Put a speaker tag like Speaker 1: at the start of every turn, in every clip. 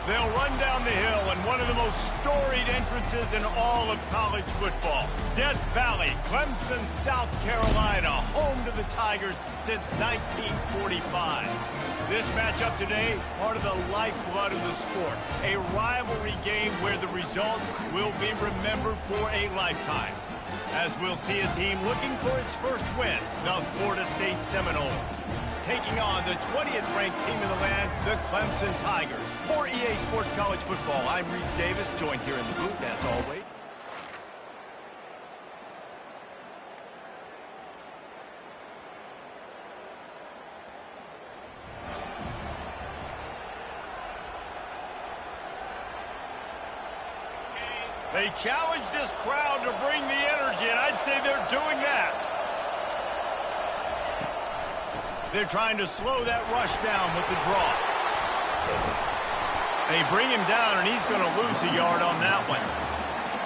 Speaker 1: They'll run down the hill in one of the most storied entrances in all of college football. Death Valley, Clemson, South Carolina, home to the Tigers since 1945. This matchup today, part of the lifeblood of the sport. A rivalry game where the results will be remembered for a lifetime. As we'll see a team looking for its first win, the Florida State Seminoles, taking on the 20th ranked team in the land, the Clemson Tigers. For EA Sports College Football, I'm Reese Davis, joined here in the booth, as always. They challenge this crowd to bring the energy, and I'd say they're doing that. They're trying to slow that rush down with the draw. They bring him down, and he's going to lose a yard on that one.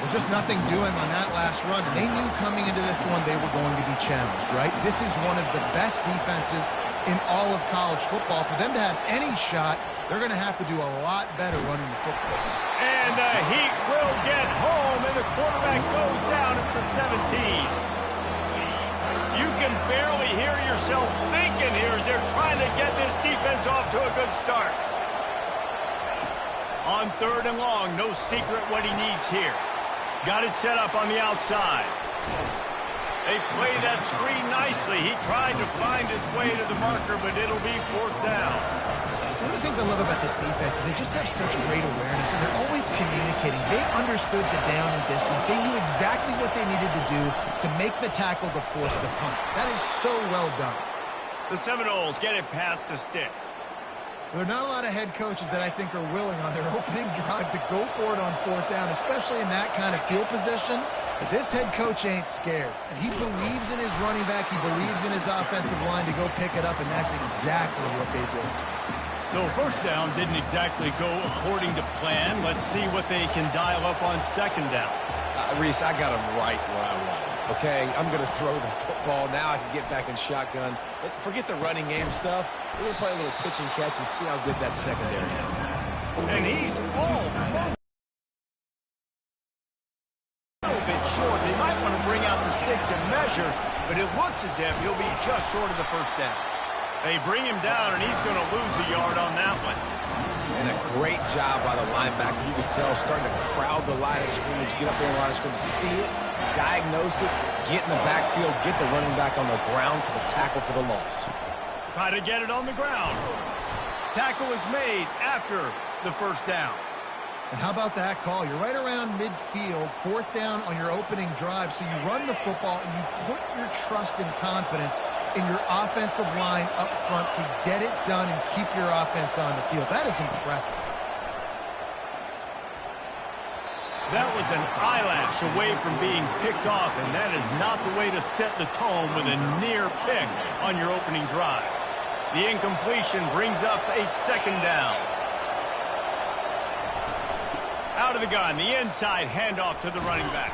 Speaker 2: Well, just nothing doing on that last run, and they knew coming into this one they were going to be challenged, right? This is one of the best defenses in all of college football. For them to have any shot, they're going to have to do a lot better running the football.
Speaker 1: And the Heat will get home, and the quarterback goes down at the 17. You can barely hear yourself thinking here as they're trying to get this defense off to a good start. On 3rd and long, no secret what he needs here. Got it set up on the outside. They play that screen nicely. He tried to find his way to the marker, but it'll be 4th down.
Speaker 2: One of the things I love about this defense is they just have such great awareness, and they're always communicating. They understood the down and distance. They knew exactly what they needed to do to make the tackle to force the punt. That is so well done.
Speaker 1: The Seminoles get it past the sticks.
Speaker 2: There are not a lot of head coaches that I think are willing on their opening drive to go for it on 4th down, especially in that kind of field position. But this head coach ain't scared, and he believes in his running back. He believes in his offensive line to go pick it up, and that's exactly what they did.
Speaker 1: So 1st down didn't exactly go according to plan. Let's see what they can dial up on 2nd down.
Speaker 3: Reese, I got him right where I want him. Okay, I'm going to throw the football. Now I can get back in shotgun. Let's forget the running game stuff. We're going to play a little pitch and catch and see how good that secondary is.
Speaker 1: And he's almost a little bit short. They might want to bring out the sticks and measure, but it looks as if he'll be just short of the 1st down. They bring him down, and he's going to lose a yard on that one.
Speaker 3: And a great job by the linebacker. You can tell starting to crowd the line of scrimmage, get up there in the line of scrimmage, see it, diagnose it, get in the backfield, get the running back on the ground for the tackle for the loss.
Speaker 1: Try to get it on the ground. Tackle is made after the 1st down.
Speaker 2: And how about that call? You're right around midfield, 4th down on your opening drive, so you run the football and you put your trust and confidence in your offensive line up front to get it done and keep your offense on the field. That is impressive.
Speaker 1: That was an eyelash away from being picked off, and that is not the way to set the tone with a near pick on your opening drive. The incompletion brings up a 2nd down. Out of the gun, the inside handoff to the running back.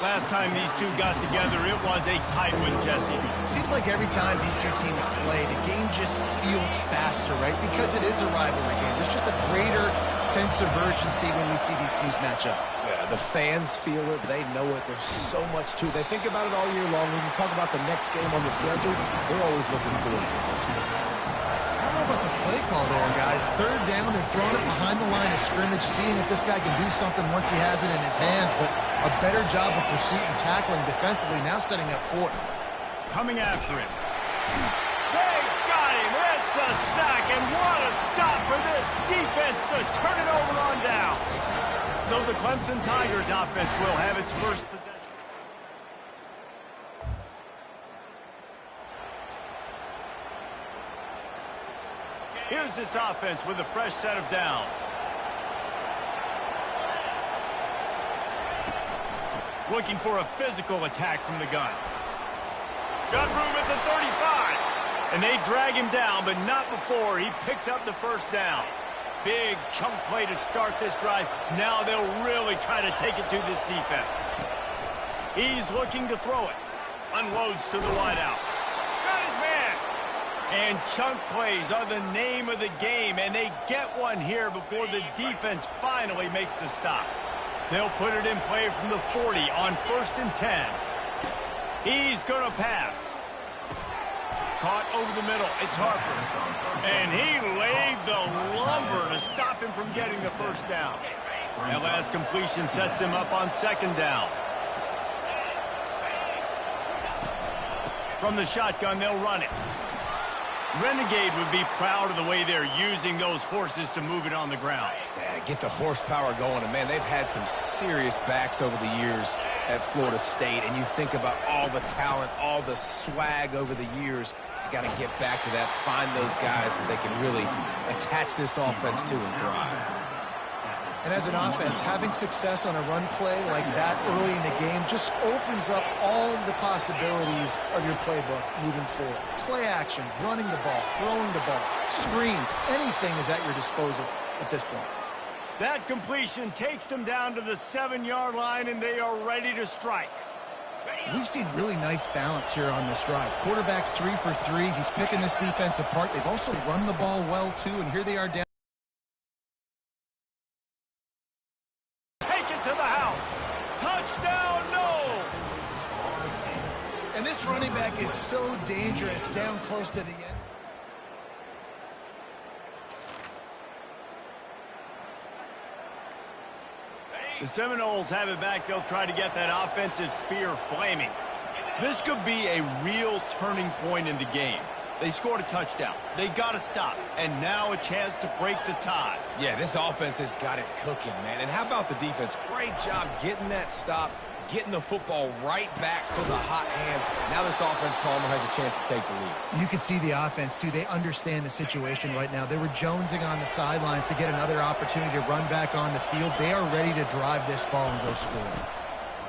Speaker 1: Last time these two got together, it was a tight one, Jesse.
Speaker 2: Seems like every time these two teams play, the game just feels faster, right? Because it is a rivalry game. There's just a greater sense of urgency when we see these teams match up.
Speaker 3: Yeah, the fans feel it. They know it. There's so much to it. They think about it all year long. When you talk about the next game on the schedule, they're always looking forward to this one.
Speaker 2: I don't know about the play call there, guys. 3rd down, they're throwing it behind the line of scrimmage, seeing if this guy can do something once he has it in his hands, but a better job of pursuit and tackling defensively, now setting up 4th.
Speaker 1: Coming after him. They got him. It's a sack, and what a stop for this defense to turn it over on down. So the Clemson Tigers offense will have its first possession. Here's this offense with a fresh set of downs. Looking for a physical attack from the gun. Got room at the 35. And they drag him down, but not before he picks up the 1st down. Big chunk play to start this drive. Now they'll really try to take it to this defense. He's looking to throw it. Unloads to the wideout. Got his man. And chunk plays are the name of the game, and they get one here before the defense finally makes the stop. They'll put it in play from the 40 on 1st and 10. He's going to pass. Caught over the middle. It's Harper. And he laid the lumber to stop him from getting the first down. That last completion sets him up on 2nd down. From the shotgun, they'll run it. Renegade would be proud of the way they're using those horses to move it on the ground.
Speaker 3: Yeah, get the horsepower going. And, man, they've had some serious backs over the years at Florida State. And you think about all the talent, all the swag over the years. You got to get back to that, find those guys that they can really attach this offense to and thrive.
Speaker 2: And as an offense, having success on a run play like that early in the game just opens up all of the possibilities of your playbook moving forward. Play action, running the ball, throwing the ball, screens, anything is at your disposal at this point.
Speaker 1: That completion takes them down to the 7-yard line, and they are ready to strike.
Speaker 2: We've seen really nice balance here on this drive. Quarterback's 3 for 3. He's picking this defense apart. They've also run the ball well, too, and here they are down.
Speaker 1: To the house. Touchdown, no!
Speaker 2: And this running back is so dangerous down close to the end.
Speaker 1: The Seminoles have it back. They'll try to get that offensive spear flaming. This could be a real turning point in the game. They scored a touchdown. They got to stop. And now a chance to break the tie.
Speaker 3: Yeah, this offense has got it cooking, man. And how about the defense? Great job getting that stop, getting the football right back to the hot hand. Now this offense, Palmer, has a chance to take the lead.
Speaker 2: You can see the offense, too. They understand the situation right now. They were jonesing on the sidelines to get another opportunity to run back on the field. They are ready to drive this ball and go score.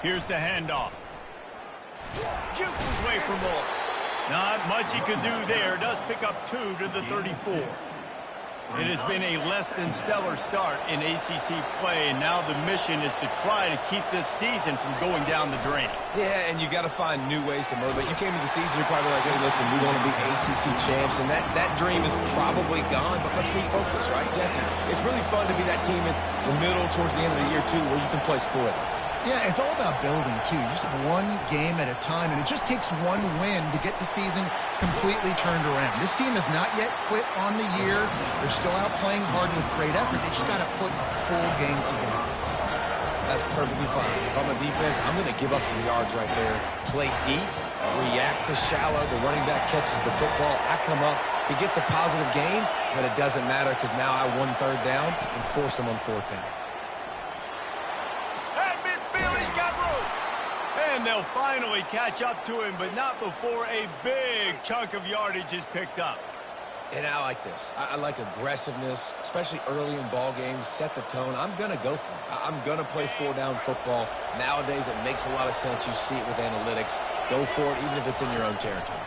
Speaker 1: Here's the handoff. Jukes his way for more. Not much he could do there. Does pick up 2 to the 34. It has been a less than stellar start in ACC play, and now the mission is to try to keep this season from going down the drain.
Speaker 3: Yeah, and you got to find new ways to motivate. You came to the season, you're probably like, hey, listen, we want to be ACC champs, and that dream is probably gone, but let's refocus, right, Jesse? It's really fun to be that team in the middle towards the end of the year, too, where you can play spoiler.
Speaker 2: Yeah, it's all about building, too. Just one game at a time, and it just takes one win to get the season completely turned around. This team has not yet quit on the year. They're still out playing hard with great effort. They just got to put a full game together.
Speaker 3: That's perfectly fine. If I'm a defense, I'm going to give up some yards right there. Play deep, react to shallow. The running back catches the football. I come up. He gets a positive gain, but it doesn't matter because now I won 3rd down and forced him on 4th down.
Speaker 1: And they'll finally catch up to him, but not before a big chunk of yardage is picked up.
Speaker 3: And I like this. I like aggressiveness, especially early in ball games. Set the tone. I'm going to go for it. I'm going to play 4-down football. Nowadays, it makes a lot of sense. You see it with analytics. Go for it, even if it's in your own territory.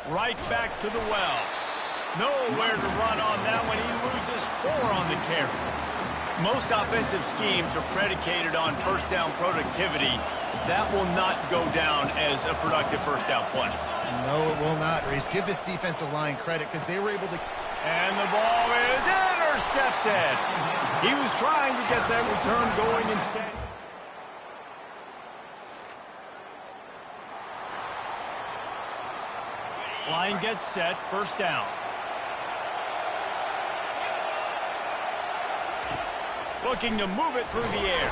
Speaker 1: Right back to the well. Nowhere to run on that one. He loses 4 on the carry. Most offensive schemes are predicated on 1st down productivity. That will not go down as a productive 1st down play.
Speaker 2: No, it will not, Reese. Give this defensive line credit because they were able to...
Speaker 1: And the ball is intercepted. He was trying to get that return going instead. Line gets set, 1st down. Looking to move it through the air.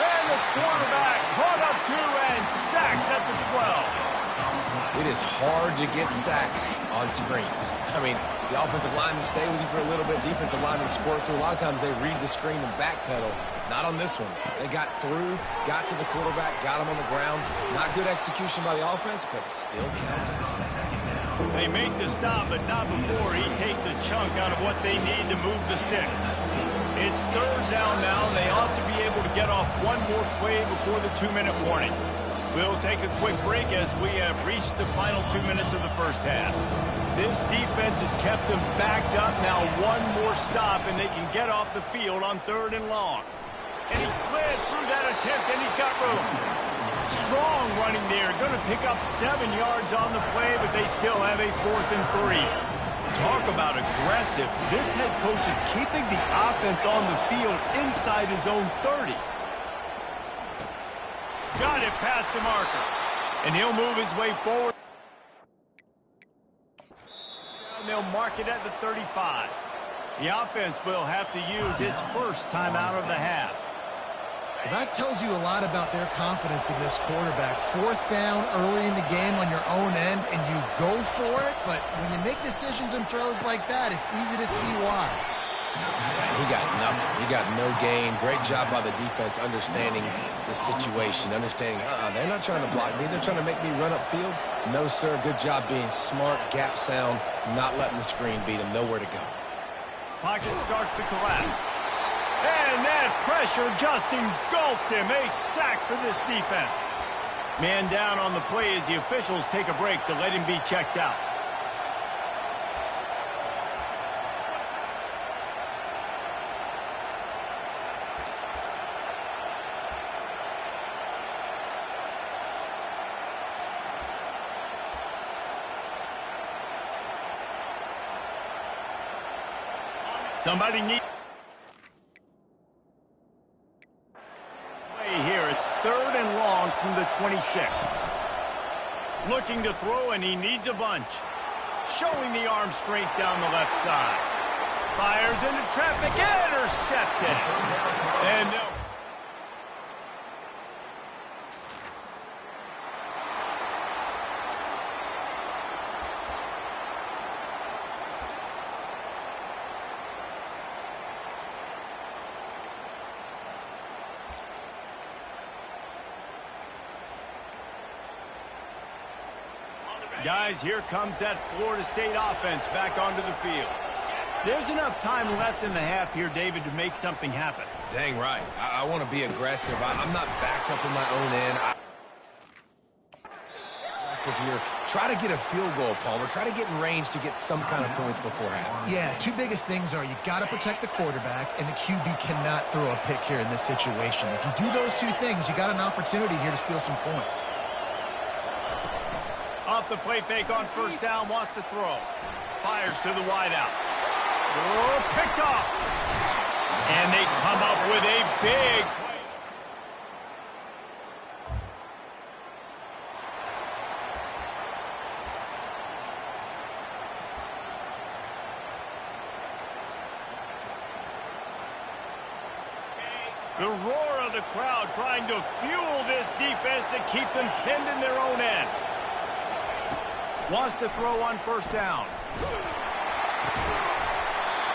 Speaker 1: And the quarterback caught up 2 and sacked at the 12.
Speaker 3: It is hard to get sacks on screens. I mean, the offensive linemen stay with you for a little bit. Defensive linemen squirt through. A lot of times they read the screen and backpedal. Not on this one. They got through, got to the quarterback, got him on the ground. Not good execution by the offense, but it still counts as a sack.
Speaker 1: They make the stop, but not before he takes a chunk out of what they need to move the sticks. It's 3rd down now. They ought to be able to get off one more play before the 2-minute warning. We'll take a quick break as we have reached the final 2 minutes of the 1st half. This defense has kept them backed up. Now one more stop, and they can get off the field on 3rd and long. And he slid through that attempt, and he's got room. Strong running there. Going to pick up 7 yards on the play, but they still have a 4th and 3. Talk about aggressive. This head coach is keeping the offense on the field inside his own 30. Got it past the marker. And he'll move his way forward. And they'll mark it at the 35. The offense will have to use its first time out of the half.
Speaker 2: Well, that tells you a lot about their confidence in this quarterback. 4th down early in the game on your own end, and you go for it. But when you make decisions and throws like that, it's easy to see why.
Speaker 3: Yeah, he got nothing. He got no gain. Great job by the defense understanding the situation, understanding, they're not trying to block me. They're trying to make me run upfield. No, sir. Good job being smart, gap sound, not letting the screen beat him. Nowhere to go.
Speaker 1: Pocket starts to collapse. And that pressure just engulfed him. A sack for this defense. Man down on the play as the officials take a break to let him be checked out. Somebody needs play here. It's 3rd and long from the 26. Looking to throw, and he needs a bunch. Showing the arm strength down the left side. Fires into traffic, intercepted. And guys, here comes that Florida State offense back onto the field. There's enough time left in the half here, David, to make something happen.
Speaker 3: Dang right. I want to be aggressive. I'm not backed up in my own end. Aggressive here. Try to get a field goal, Palmer. Try to get in range to get some kind of points before half.
Speaker 2: Yeah, 2 biggest things are you got to protect the quarterback, and the QB cannot throw a pick here in this situation. If you do those 2 things, you got an opportunity here to steal some points.
Speaker 1: Off the play fake on 1st down, wants to throw. Fires to the wideout. Oh, picked off. And they come up with a big play. The roar of the crowd trying to fuel this defense to keep them pinned in their own end. Wants to throw on 1st down.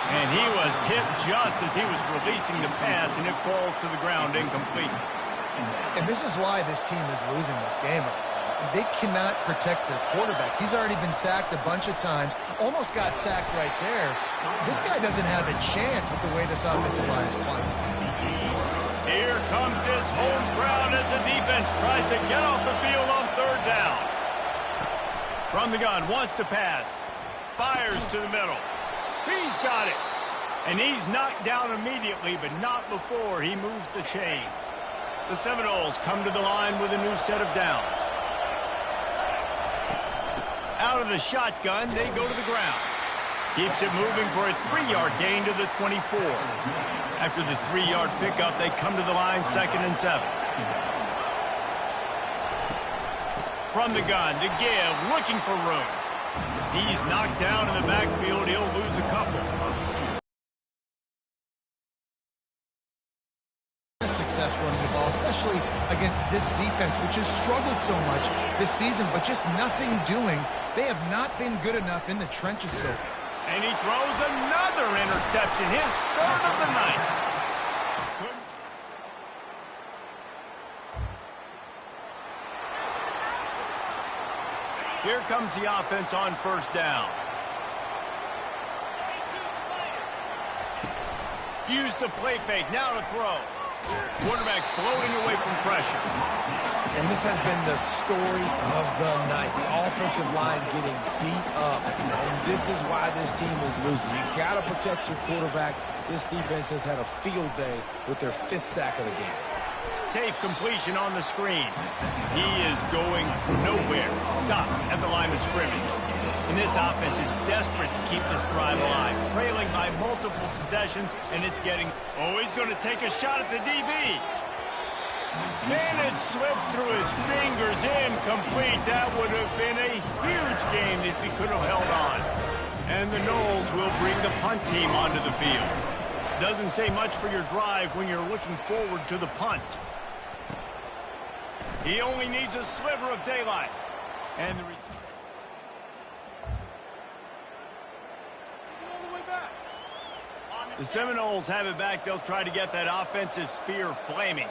Speaker 1: And he was hit just as he was releasing the pass, and it falls to the ground incomplete.
Speaker 2: And this is why this team is losing this game. They cannot protect their quarterback. He's already been sacked a bunch of times. Almost got sacked right there. This guy doesn't have a chance with the way this offensive line is playing.
Speaker 1: Here comes this home crowd as the defense tries to get off the field on 3rd down. From the gun, wants to pass. Fires to the middle. He's got it. And he's knocked down immediately, but not before he moves the chains. The Seminoles come to the line with a new set of downs. Out of the shotgun, they go to the ground. Keeps it moving for a 3-yard gain to the 24. After the 3-yard pickup, they come to the line 2nd and 7. From the gun to give, looking for room. He's knocked down in the backfield. He'll lose a couple.
Speaker 2: Success running the ball, especially against this defense, which has struggled so much this season, but just nothing doing. They have not been good enough in the trenches so far.
Speaker 1: And he throws another interception, his 3rd of the night. Here comes the offense on 1st down. Use the play fake, now to throw. Quarterback floating away from pressure.
Speaker 3: And this has been the story of the night. The offensive line getting beat up. And this is why this team is losing. You've got to protect your quarterback. This defense has had a field day with their 5th sack of the game.
Speaker 1: Safe completion on the screen. He is going nowhere. Stop at the line of scrimmage. And this offense is desperate to keep this drive alive, trailing by multiple possessions, and it's getting... Oh, he's going to take a shot at the DB. And it slips through his fingers, incomplete. That would have been a huge game if he could have held on. And the Noles will bring the punt team onto the field. Doesn't say much for your drive when you're looking forward to the punt. He only needs a sliver of daylight. And the Seminoles have it back. They'll try to get that offensive spear flaming.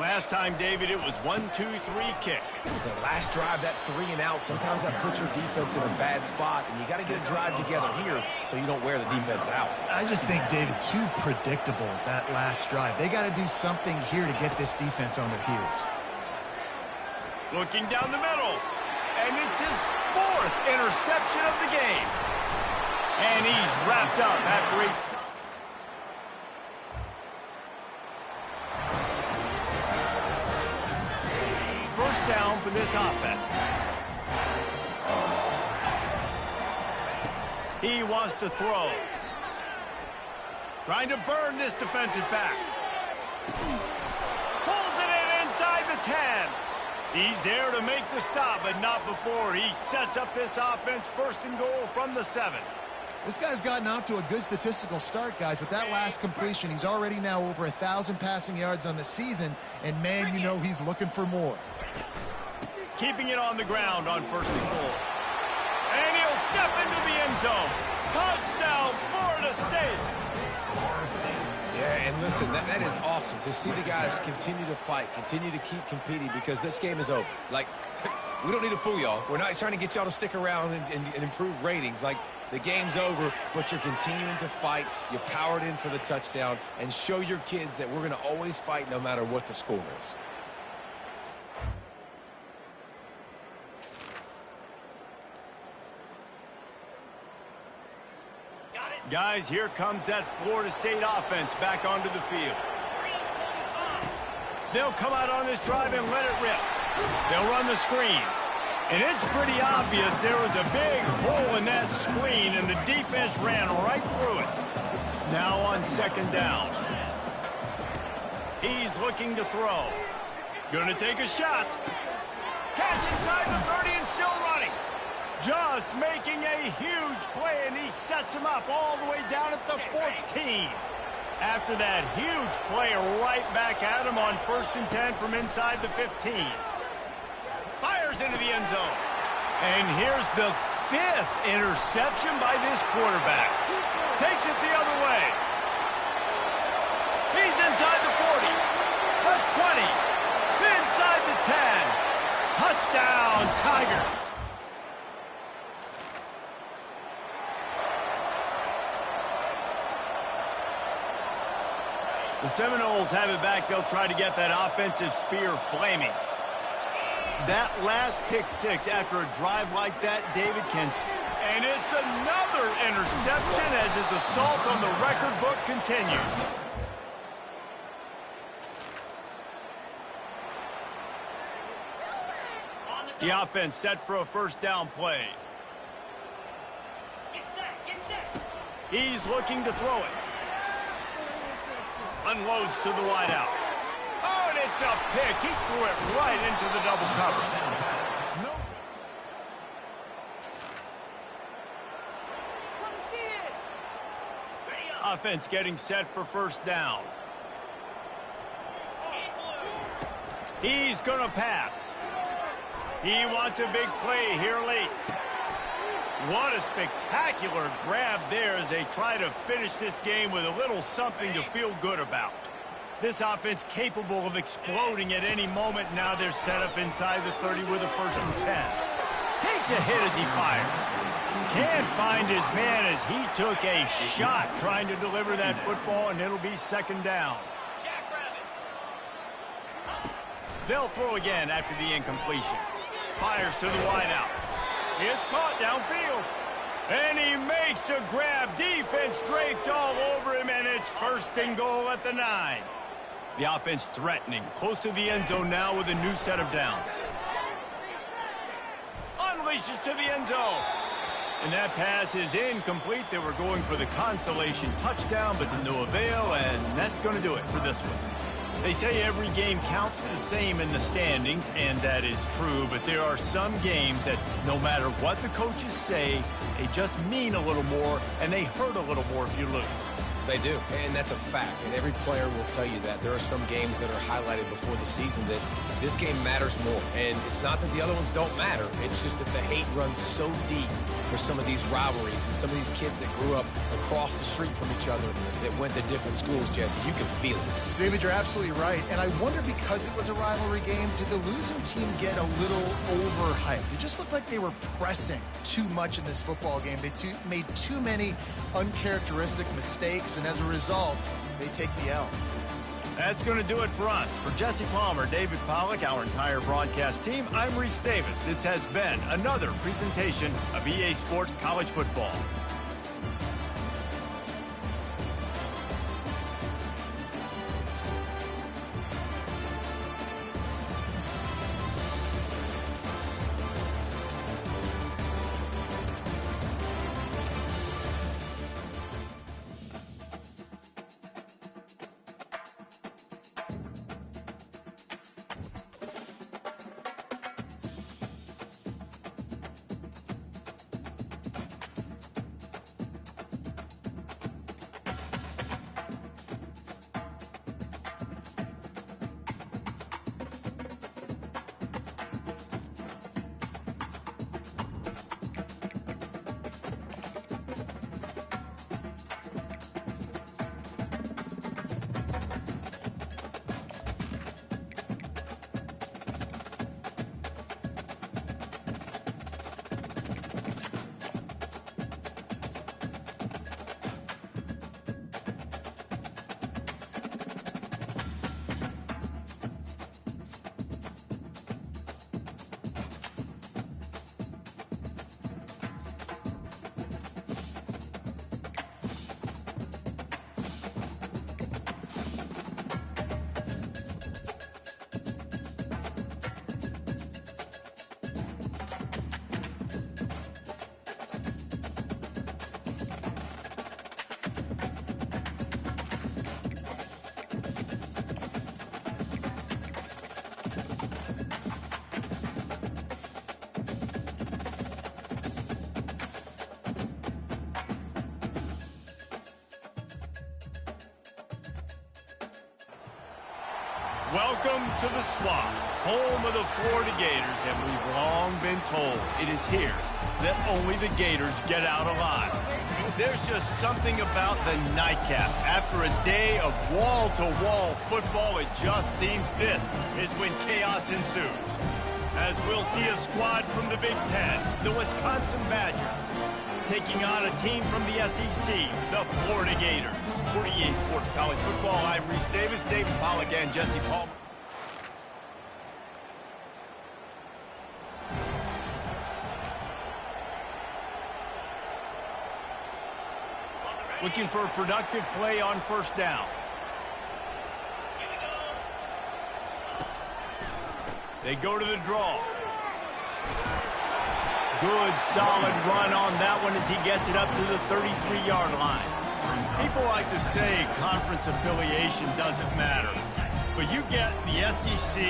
Speaker 1: Last time, David, it was 1-2-3 kick.
Speaker 3: The last drive, that 3 and out, sometimes that puts your defense in a bad spot, and you got to get a drive together here so you don't wear the defense out.
Speaker 2: I just think, David, too predictable, that last drive. They got to do something here to get this defense on their heels.
Speaker 1: Looking down the middle, and it's his 4th interception of the game. And he's wrapped up after a... First down for this offense. He wants to throw. Trying to burn this defensive back. Pulls it in inside the 10. He's there to make the stop, but not before he sets up this offense 1st and goal from the 7.
Speaker 2: This guy's gotten off to a good statistical start, guys. With that last completion, he's already now over 1,000 passing yards on the season, and, man, you know he's looking for more.
Speaker 1: Keeping it on the ground on 1st and goal. And he'll step into the end zone. Touchdown, Florida State.
Speaker 3: Yeah, and listen, that is awesome to see the guys continue to fight, continue to keep competing, because this game is over. Like, we don't need to fool y'all. We're not trying to get y'all to stick around and improve ratings. Like, the game's over, but you're continuing to fight. You powered in for the touchdown, and show your kids that we're going to always fight no matter what the score is.
Speaker 1: Guys, here comes that Florida State offense back onto the field. They'll come out on this drive and let it rip. They'll run the screen. And it's pretty obvious there was a big hole in that screen, and the defense ran right through it. Now on 2nd down. He's looking to throw. Gonna take a shot. Catch inside the 30 and still running. Just making a huge play, and he sets him up all the way down at the 14. After that huge play, right back at him on 1st and 10 from inside the 15. Fires into the end zone. And here's the 5th interception by this quarterback. Takes it the other way. He's inside the 40, the 20, inside the 10. Touchdown, Tigers. The Seminoles have it back. They'll try to get that offensive spear flaming. That last pick 6 after a drive like that, David can... And it's another interception as his assault on the record book continues. The offense set for a 1st down play. He's looking to throw it. Unloads to the wideout. Oh, and it's a pick. He threw it right into the double coverage. No. Offense getting set for 1st down. He's going to pass. He wants a big play here late. What a spectacular grab there as they try to finish this game with a little something to feel good about. This offense capable of exploding at any moment. Now they're set up inside the 30 with a 1st and 10. Takes a hit as he fires. Can't find his man as he took a shot trying to deliver that football, and it'll be 2nd down. They'll throw again after the incompletion. Fires to the wideout. It's caught downfield. And he makes a grab. Defense draped all over him, and it's 1st and goal at the 9. The offense threatening, close to the end zone now with a new set of downs. Unleashes to the end zone. And that pass is incomplete. They were going for the consolation touchdown, but to no avail, and that's going to do it for this one. They say every game counts the same in the standings, and that is true, but there are some games that no matter what the coaches say, they just mean a little more, and they hurt a little more if you lose.
Speaker 3: They do, and that's a fact, and every player will tell you that. There are some games that are highlighted before the season that this game matters more, and it's not that the other ones don't matter. It's just that the hate runs so deep for some of these rivalries and some of these kids that grew up across the street from each other that went to different schools, Jesse. You can feel it.
Speaker 2: David, you're absolutely right, and I wonder because it was a rivalry game, did the losing team get a little overhyped? It just looked like they were pressing too much in this football game. They made too many uncharacteristic mistakes, and as a result, they take the L.
Speaker 1: That's going to do it for us. For Jesse Palmer, David Pollack, our entire broadcast team, I'm Reese Davis. This has been another presentation of EA Sports College Football. Welcome to the Swamp, home of the Florida Gators, and we've long been told it is here that only the Gators get out alive. There's just something about the nightcap. After a day of wall-to-wall football, it just seems this is when chaos ensues. As we'll see a squad from the Big Ten, the Wisconsin Badgers, taking on a team from the SEC, the Florida Gators. For EA Sports College Football, I'm Reese Davis, David Pollack, and Jesse Palmer. Looking for a productive play on first down. They go to the draw. Good, solid run on that one as he gets it up to the 33-yard line. People like to say conference affiliation doesn't matter, but you get the SEC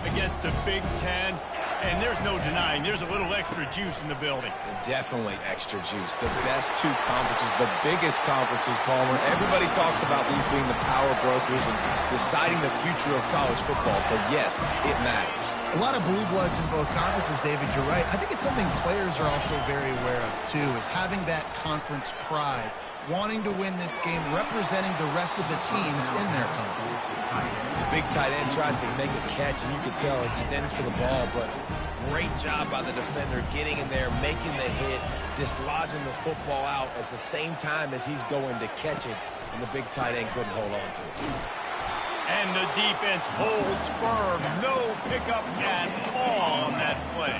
Speaker 1: against the Big Ten, and there's no denying there's a little extra juice in the building.
Speaker 3: Definitely extra juice. The best two conferences, the biggest conferences, Palmer. Everybody talks about these being the power brokers and deciding the future of college football, so yes, it matters.
Speaker 2: A lot of blue bloods in both conferences, David, you're right. I think it's something players are also very aware of, too, is having that conference pride, wanting to win this game, representing the rest of the teams in their conference.
Speaker 3: The big tight end tries to make a catch, and you can tell he extends for the ball, but great job by the defender getting in there, making the hit, dislodging the football out at the same time as he's going to catch it, and the big tight end couldn't hold on to it.
Speaker 1: And the defense holds firm. No pickup at all on that play.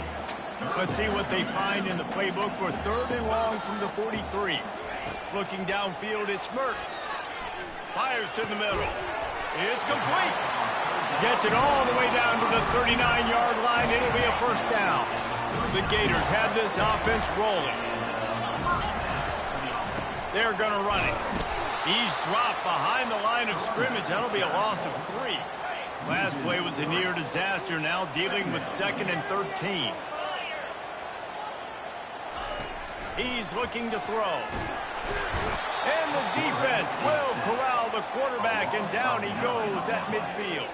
Speaker 1: Let's see what they find in the playbook for 3rd and long from the 43. Looking downfield, it's Mertz. Fires to the middle. It's complete. Gets it all the way down to the 39-yard line. It'll be a first down. The Gators have this offense rolling. They're going to run it. He's dropped behind the line of scrimmage. That'll be a loss of 3. Last play was a near disaster. Now dealing with 2nd and 13. He's looking to throw. And the defense will corral the quarterback, and down he goes at midfield.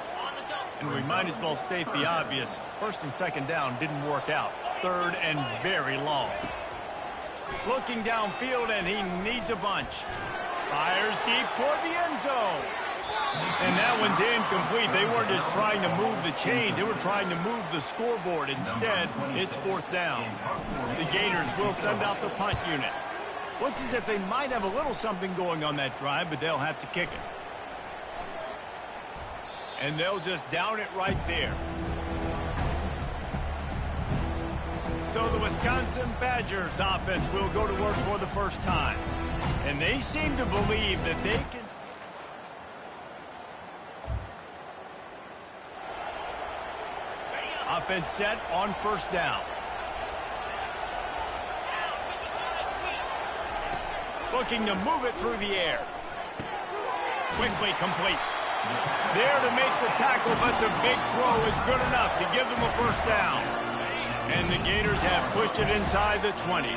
Speaker 1: And we might as well state the obvious. 1st and 2nd down didn't work out. 3rd and very long. Looking downfield, and he needs a bunch. Fires deep toward the end zone. And that one's incomplete. They weren't just trying to move the chains. They were trying to move the scoreboard. Instead, it's 4th down. The Gators will send out the punt unit. Looks as if they might have a little something going on that drive, but they'll have to kick it. And they'll just down it right there. So the Wisconsin Badgers offense will go to work for the first time. And they seem to believe that they can... Offense set on 1st down. Looking to move it through the air. Quickly complete. There to make the tackle, but the big throw is good enough to give them a first down. And the Gators have pushed it inside the 20.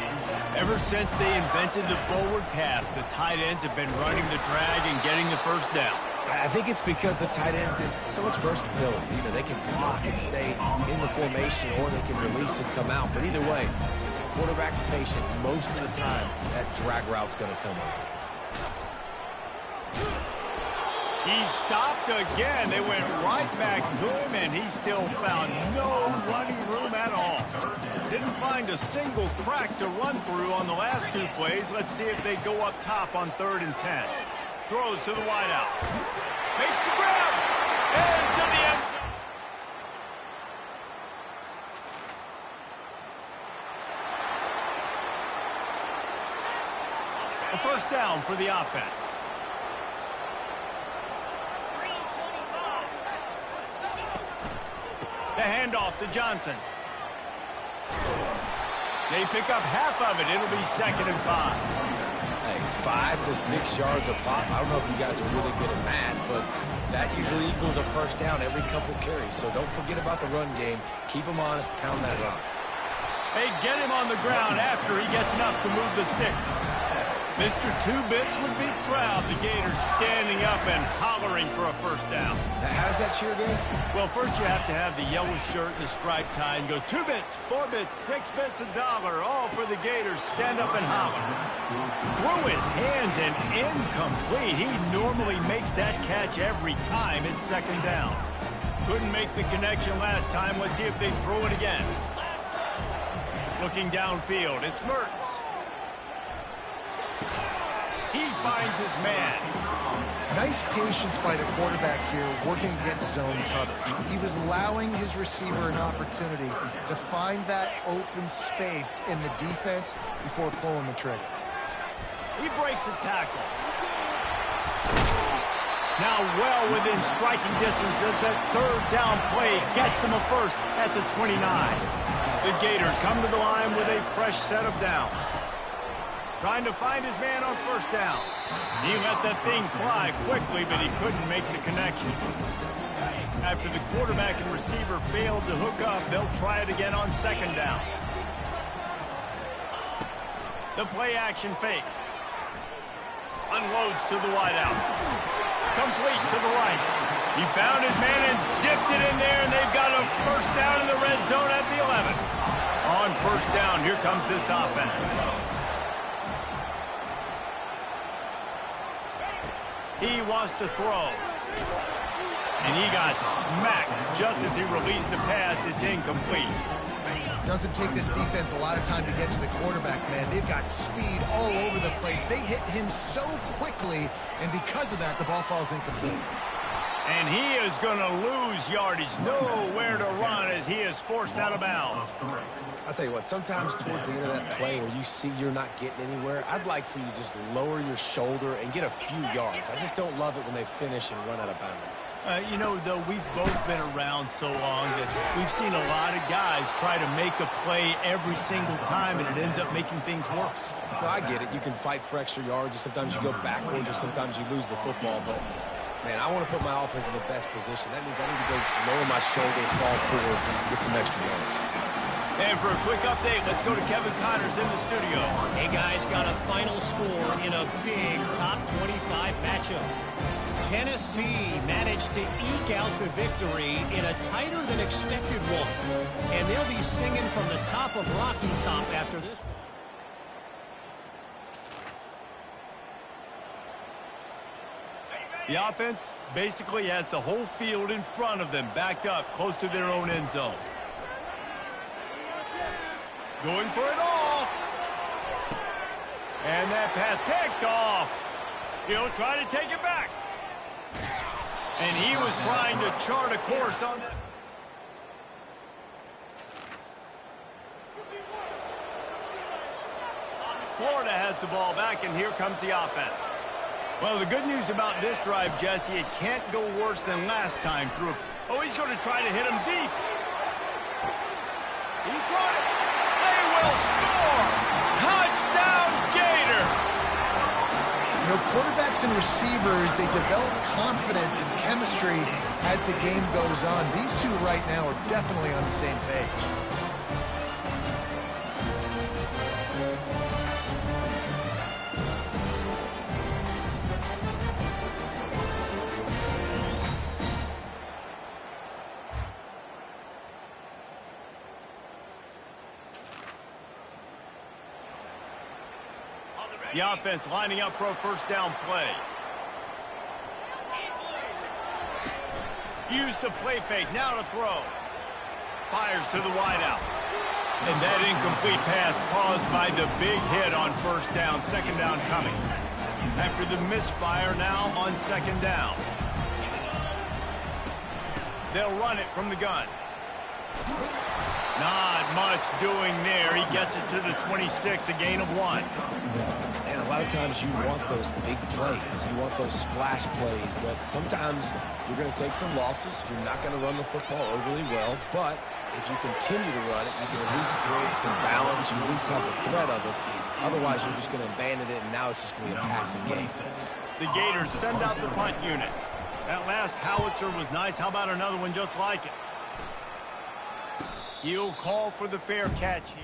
Speaker 1: Ever since they invented the forward pass, the tight ends have been running the drag and getting the first down.
Speaker 3: I think it's because the tight ends is so much versatility. You know, they can block and stay in the formation, or they can release and come out. But either way, if the quarterback's patient, most of the time, that drag route's going to come open.
Speaker 1: He stopped again. They went right back to him, and he still found no running room at all. Didn't find a single crack to run through on the last 2 plays. Let's see if they go up top on 3rd and 10. Throws to the wideout. Makes the grab. And to the end zone. A first down for the offense. The handoff to Johnson. They pick up half of it. It'll be 2nd and 5.
Speaker 3: Hey, 5 to 6 yards a pop. I don't know if you guys are really good at math, but that usually equals a first down every couple carries. So don't forget about the run game. Keep them honest. Pound that rock.
Speaker 1: They get him on the ground after he gets enough to move the sticks. Mr. Two Bits would be proud. The Gators standing up and hollering for a first down.
Speaker 3: Now, how does that cheer go?
Speaker 1: Well, first you have to have the yellow shirt and the striped tie and go 2 bits, 4 bits, 6 bits, $1, all for the Gators. Stand up and holler. Through his hands and incomplete. He normally makes that catch every time. It's 2nd down. Couldn't make the connection last time. Let's see if they throw it again. Looking downfield, it's Mertz. He finds his man.
Speaker 2: Nice patience by the quarterback here working against zone coverage. He was allowing his receiver an opportunity to find that open space in the defense before pulling the trigger.
Speaker 1: He breaks a tackle. Now well within striking distance as that 3rd down play gets him a first at the 29. The Gators come to the line with a fresh set of downs. Trying to find his man on 1st down. He let that thing fly quickly, but he couldn't make the connection. After the quarterback and receiver failed to hook up, they'll try it again on 2nd down. The play-action fake. Unloads to the wideout. Complete to the right. He found his man and zipped it in there, and they've got a first down in the red zone at the 11. On 1st down, here comes this offense. He wants to throw. And he got smacked just as he released the pass. It's incomplete.
Speaker 2: Doesn't take this defense a lot of time to get to the quarterback, man. They've got speed all over the place. They hit him so quickly, and because of that, the ball falls incomplete.
Speaker 1: And he is going to lose yardage. Nowhere to run as he is forced out of bounds.
Speaker 3: I'll tell you what, sometimes towards the end of that play where you see you're not getting anywhere, I'd like for you to just lower your shoulder and get a few yards. I just don't love it when they finish and run out of bounds.
Speaker 1: You know, though, we've both been around so long that we've seen a lot of guys try to make a play every single time, and it ends up making things worse.
Speaker 3: No, I get it. You can fight for extra yards, or sometimes you go backwards, or sometimes you lose the football, but man, I want to put my offense in the best position. That means I need to go lower my shoulder, fall forward, get some extra yards.
Speaker 1: And for a quick update, let's go to Kevin Connors in the studio.
Speaker 4: Hey, guys, got a final score in a big top 25 matchup. Tennessee managed to eke out the victory in a tighter-than-expected one. And they'll be singing from the top of Rocky Top after this one.
Speaker 1: The offense basically has the whole field in front of them, backed up close to their own end zone. Going for it all. And that pass picked off. He'll try to take it back. And he was trying to chart a course on that. Florida has the ball back, and here comes the offense. Well, the good news about this drive, Jesse, it can't go worse than last time through. Oh, he's going to try to hit him deep. He brought it. They will score. Touchdown, Gator.
Speaker 2: You know, quarterbacks and receivers, they develop confidence and chemistry as the game goes on. These two right now are definitely on the same page.
Speaker 1: The offense lining up for a first down play. Use the play fake, now to throw. Fires to the wideout. And that incomplete pass caused by the big hit on first down, second down coming. After the misfire, now on second down. They'll run it from the gun. Not much doing there. He gets it to the 26, a gain of 1.
Speaker 3: And a lot of times you want those big plays. You want those splash plays. But sometimes you're going to take some losses. You're not going to run the football overly well. But if you continue to run it, you can at least create some balance. You at least have the threat of it. Otherwise, you're just going to abandon it, and now it's just going to be a passing game.
Speaker 1: The Gators send out the punt unit. That last howitzer was nice. How about another one just like it? He'll call for the fair catch here.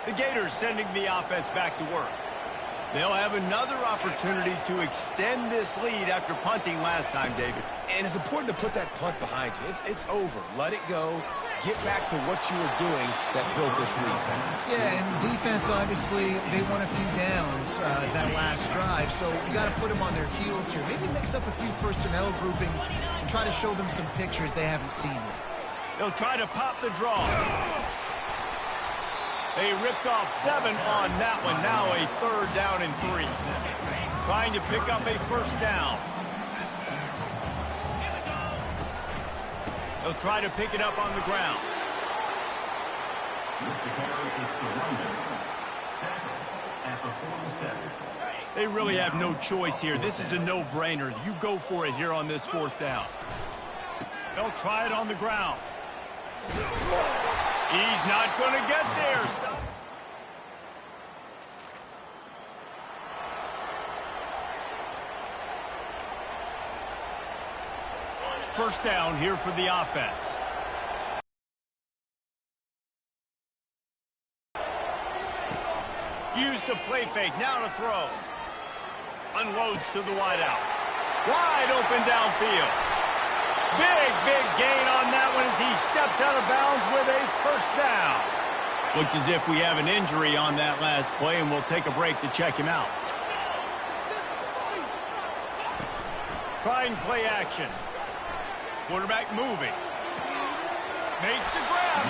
Speaker 1: The Gators sending the offense back to work. They'll have another opportunity to extend this lead after punting last time, David.
Speaker 3: And it's important to put that punt behind you. It's over. Let it go. Get back to what you were doing that built this lead.
Speaker 2: Yeah, and defense, obviously, they won a few downs that last drive, so you got to put them on their heels here. Maybe mix up a few personnel groupings and try to show them some pictures they haven't seen yet.
Speaker 1: They'll try to pop the draw. They ripped off 7 on that one. Now a third down and 3. Trying to pick up a first down. They'll try to pick it up on the ground. They really have no choice here. This is a no-brainer. You go for it here on this fourth down. They'll try it on the ground. He's not going to get there. Stop. First down here for the offense. Use the play fake, now to throw. Unloads to the wideout. Wide open downfield. Big gain on that one as he steps out of bounds with a first down. Looks as if we have an injury on that last play, and we'll take a break to check him out. Trying play action. Quarterback moving. Makes the grab.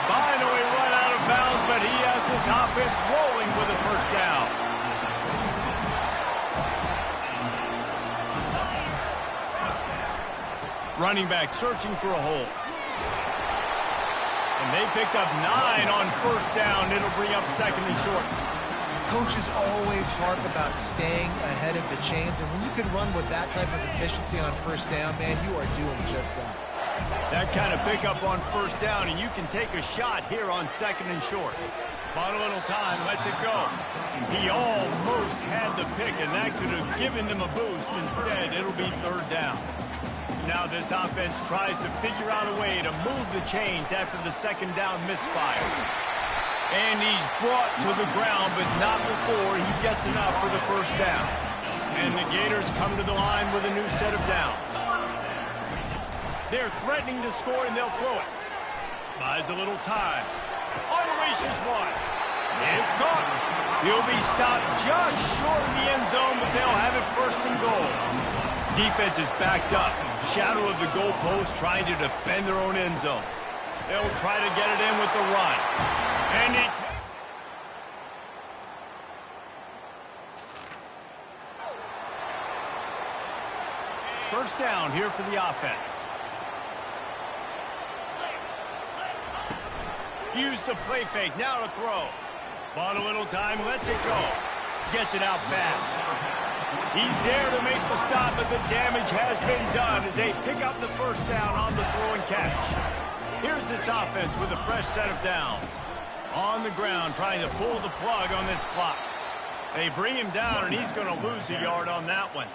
Speaker 1: Finally run out of bounds, but he has his offense rolling line with a first down. Running back searching for a hole. And they picked up 9 on first down. It'll bring up second and short.
Speaker 2: Coaches always harp about staying ahead of the chains, and when you can run with that type of efficiency on first down, man, you are doing just that.
Speaker 1: That kind of pickup on first down, and you can take a shot here on second and short. Bought a little time, lets it go. He almost had the pick, and that could have given them a boost. Instead, it'll be third down. Now this offense tries to figure out a way to move the chains after the second down misfire. And he's brought to the ground, but not before he gets enough for the first down. And the Gators come to the line with a new set of downs. They're threatening to score, and they'll throw it. Buys a little time. Unleashes one. It's caught. He'll be stopped just short of the end zone, but they'll have it first and goal. Defense is backed up. Shadow of the goalpost trying to defend their own end zone. They'll try to get it in with the run. And it... First down here for the offense. Use the play fake, now to throw. Bought a little time, lets it go. Gets it out fast. He's there to make the stop, but the damage has been done as they pick up the first down on the throw and catch. Here's this offense with a fresh set of downs. On the ground, trying to pull the plug on this clock. They bring him down, and he's going to lose a yard on that one.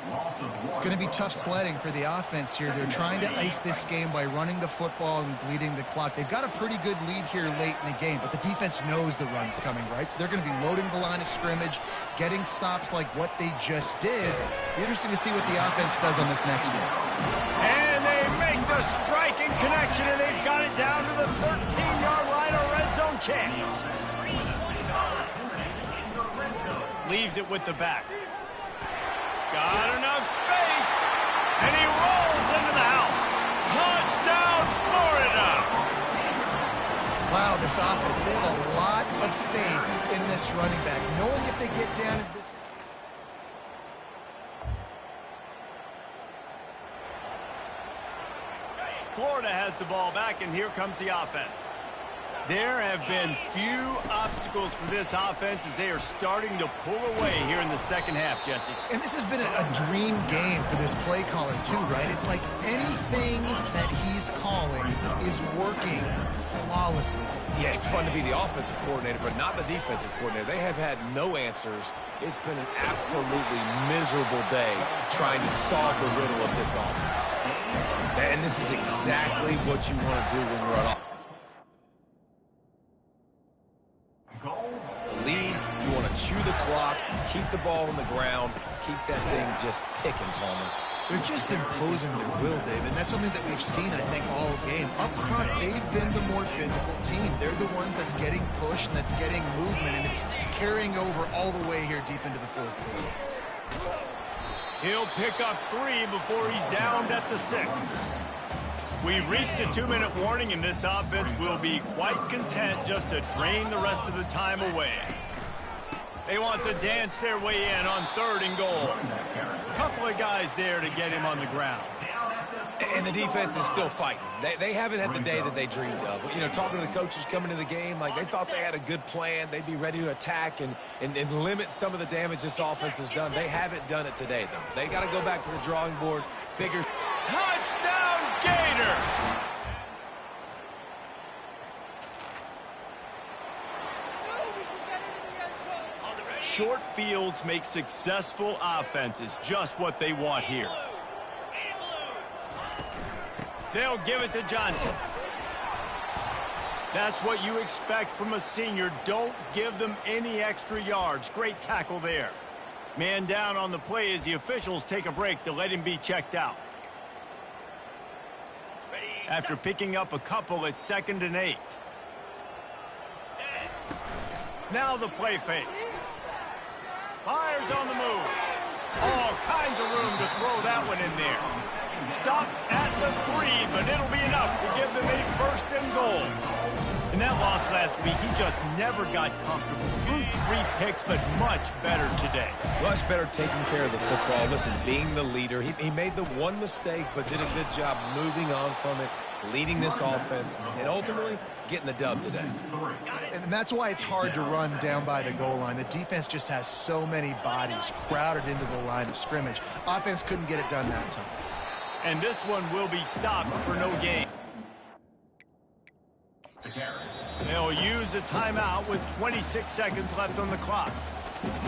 Speaker 2: It's going to be tough sledding for the offense here. They're trying to ice this game by running the football and bleeding the clock. They've got a pretty good lead here late in the game, but the defense knows the run's coming, right? So they're going to be loading the line of scrimmage, getting stops like what they just did. Be interesting to see what the offense does on this next one.
Speaker 1: And they make the striking connection, and they've got it down to the 13-yard line, a red zone chance. Leaves it with the back. Got enough space, and he rolls into the house. Touchdown, Florida!
Speaker 2: Wow, this offense, they have a lot of faith in this running back, knowing if they get down to this...
Speaker 1: Florida has the ball back, and here comes the offense. There have been few obstacles for this offense as they are starting to pull away here in the second half, Jesse.
Speaker 2: And this has been a dream game for this play caller, too, right? It's like anything that he's calling is working flawlessly.
Speaker 3: Yeah, it's fun to be the offensive coordinator, but not the defensive coordinator. They have had no answers. It's been an absolutely miserable day trying to solve the riddle of this offense. And this is exactly what you want to do when you're on offense. Lead, you want to chew the clock, keep the ball on the ground, keep that thing just ticking, Palmer.
Speaker 2: They're just imposing their will, Dave, and that's something that we've seen, I think, all game. Up front, they've been the more physical team. They're the ones that's getting pushed and that's getting movement, and it's carrying over all the way here deep into the fourth quarter.
Speaker 1: He'll pick up 3 before he's downed at the 6. We've reached a 2-minute warning, and this offense will be quite content just to drain the rest of the time away. They want to dance their way in on 3rd and goal. Couple of guys there to get him on the ground.
Speaker 3: And the defense is still fighting. They haven't had the day that they dreamed of. You know, talking to the coaches coming to the game, like they thought they had a good plan. They'd be ready to attack and limit some of the damage this offense has done. They haven't done it today, though. They got to go back to the drawing board, figure...
Speaker 1: Touchdown, Gator! Short fields make successful offenses just what they want here. They'll give it to Johnson. That's what you expect from a senior. Don't give them any extra yards. Great tackle there. Man down on the play as the officials take a break to let him be checked out. After picking up a couple at 2nd and 8. Now the play fake. Fires on the move. All kinds of room to throw that one in there. Stopped at the 3, but it'll be enough to give them a 1st and goal. In that loss last week, he just never got comfortable. Threw 3 picks, but much better today.
Speaker 3: Much better taking care of the football. Listen, being the leader, he made the one mistake, but did a good job moving on from it, leading this offense, and ultimately getting the dub today.
Speaker 2: And that's why it's hard to run down by the goal line. The defense just has so many bodies crowded into the line of scrimmage. Offense couldn't get it done that time.
Speaker 1: And this one will be stopped for no gain. They'll use a timeout with 26 seconds left on the clock.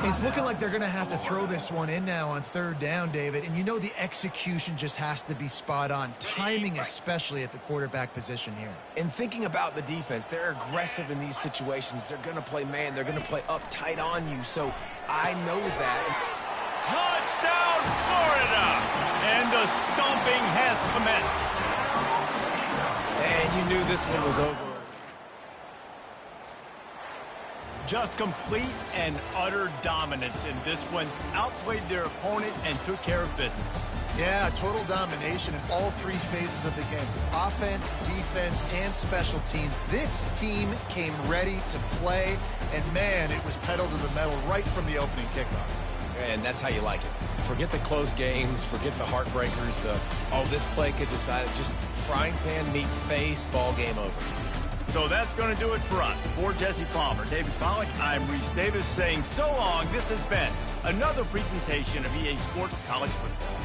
Speaker 2: It's looking like they're going to have to throw this one in now on 3rd down, David. And you know the execution just has to be spot on. Timing especially at the quarterback position here.
Speaker 3: And thinking about the defense, they're aggressive in these situations. They're going to play man. They're going to play up tight on you. So I know that.
Speaker 1: Touchdown, Florida! And the stomping has commenced.
Speaker 3: And you knew this one was over.
Speaker 1: Just complete and utter dominance in this one. Outplayed their opponent and took care of business.
Speaker 2: Yeah, total domination in all 3 phases of the game. Offense, defense, and special teams. This team came ready to play, and man, it was pedal to the metal right from the opening kickoff.
Speaker 3: And that's how you like it. Forget the close games, forget the heartbreakers, this play could decide it. Just frying pan, meat face, ball game over.
Speaker 1: So that's going to do it for us. For Jesse Palmer, David Pollack, I'm Reese Davis saying so long. This has been another presentation of EA Sports College Football.